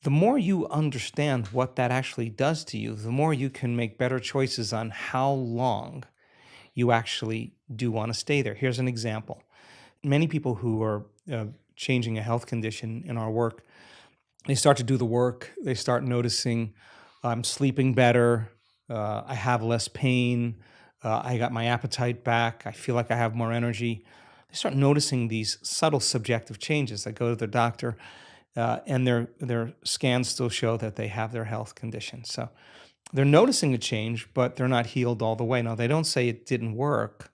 the more you understand what that actually does to you, the more you can make better choices on how long you actually do want to stay there. Here's an example. Many people who are changing a health condition in our work, they start to do the work, they start noticing I'm sleeping better, I have less pain, I got my appetite back, I feel like I have more energy. They start noticing these subtle subjective changes. They go to their doctor, and their scans still show that they have their health condition. So they're noticing a change, but they're not healed all the way. Now, they don't say it didn't work.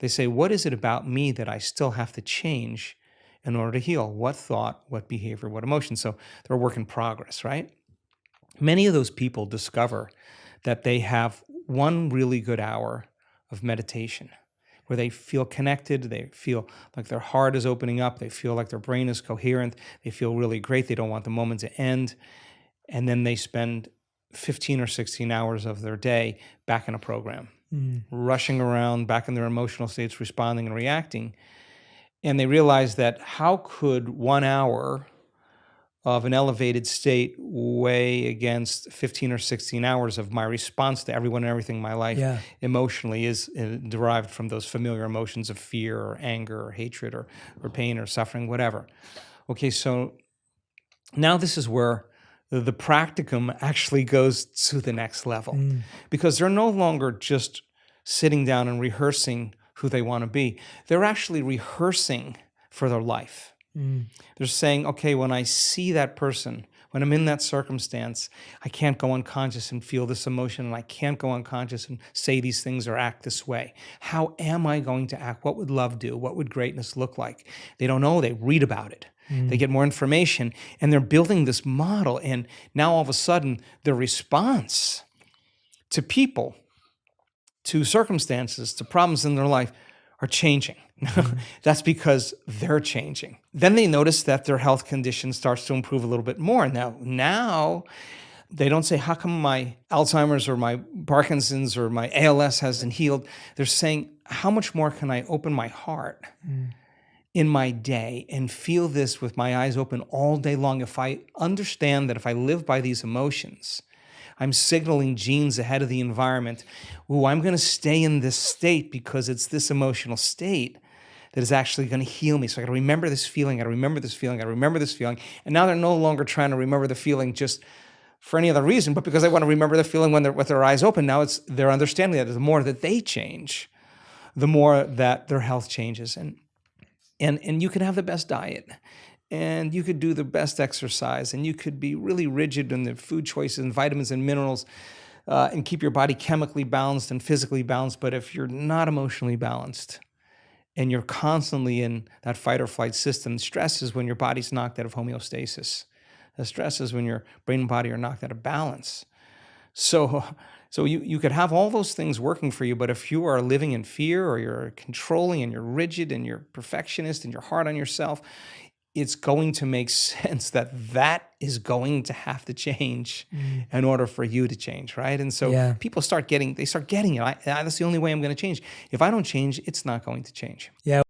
They say, what is it about me that I still have to change in order to heal? What thought, what behavior, what emotion? So they're a work in progress, right? Many of those people discover that they have one really good hour of meditation where they feel connected, they feel like their heart is opening up, they feel like their brain is coherent, they feel really great, they don't want the moment to end, and then they spend 15 or 16 hours of their day back in a program, rushing around, back in their emotional states, responding and reacting. And they realize that how could 1 hour of an elevated state weigh against 15 or 16 hours of my response to everyone and everything in my life emotionally is derived from those familiar emotions of fear or anger or hatred or pain or suffering, whatever. Okay, so now this is where the practicum actually goes to the next level because they're no longer just sitting down and rehearsing who they want to be. They're actually rehearsing for their life. They're saying, okay, when I see that person, when I'm in that circumstance, I can't go unconscious and feel this emotion, and I can't go unconscious and say these things or act this way. How am I going to act? What would love do? What would greatness look like? They don't know. They read about it. They get more information, and they're building this model. And now all of a sudden, their response to people, to circumstances, to problems in their life are changing. That's because they're changing. Then they notice that their health condition starts to improve a little bit more. Now they don't say, how come my Alzheimer's or my Parkinson's or my ALS hasn't healed? They're saying, how much more can I open my heart in my day and feel this with my eyes open all day long? If I understand that if I live by these emotions, I'm signaling genes ahead of the environment. Ooh, I'm going to stay in this state because it's this emotional state that is actually going to heal me. So I got to remember this feeling. I got to remember this feeling. I got to remember this feeling. And now they're no longer trying to remember the feeling just for any other reason, but because they want to remember the feeling when they're with their eyes open. Now they're understanding that the more that they change, the more that their health changes. And you can have the best diet, and you could do the best exercise, and you could be really rigid in the food choices and vitamins and minerals, and keep your body chemically balanced and physically balanced. But if you're not emotionally balanced and you're constantly in that fight or flight system, stress is when your body's knocked out of homeostasis. The stress is when your brain and body are knocked out of balance. So you could have all those things working for you, but if you are living in fear or you're controlling and you're rigid and you're perfectionist and you're hard on yourself, it's going to make sense that is going to have to change in order for you to change, right? And so people start getting it. That's the only way I'm going to change. If I don't change, it's not going to change. Yeah.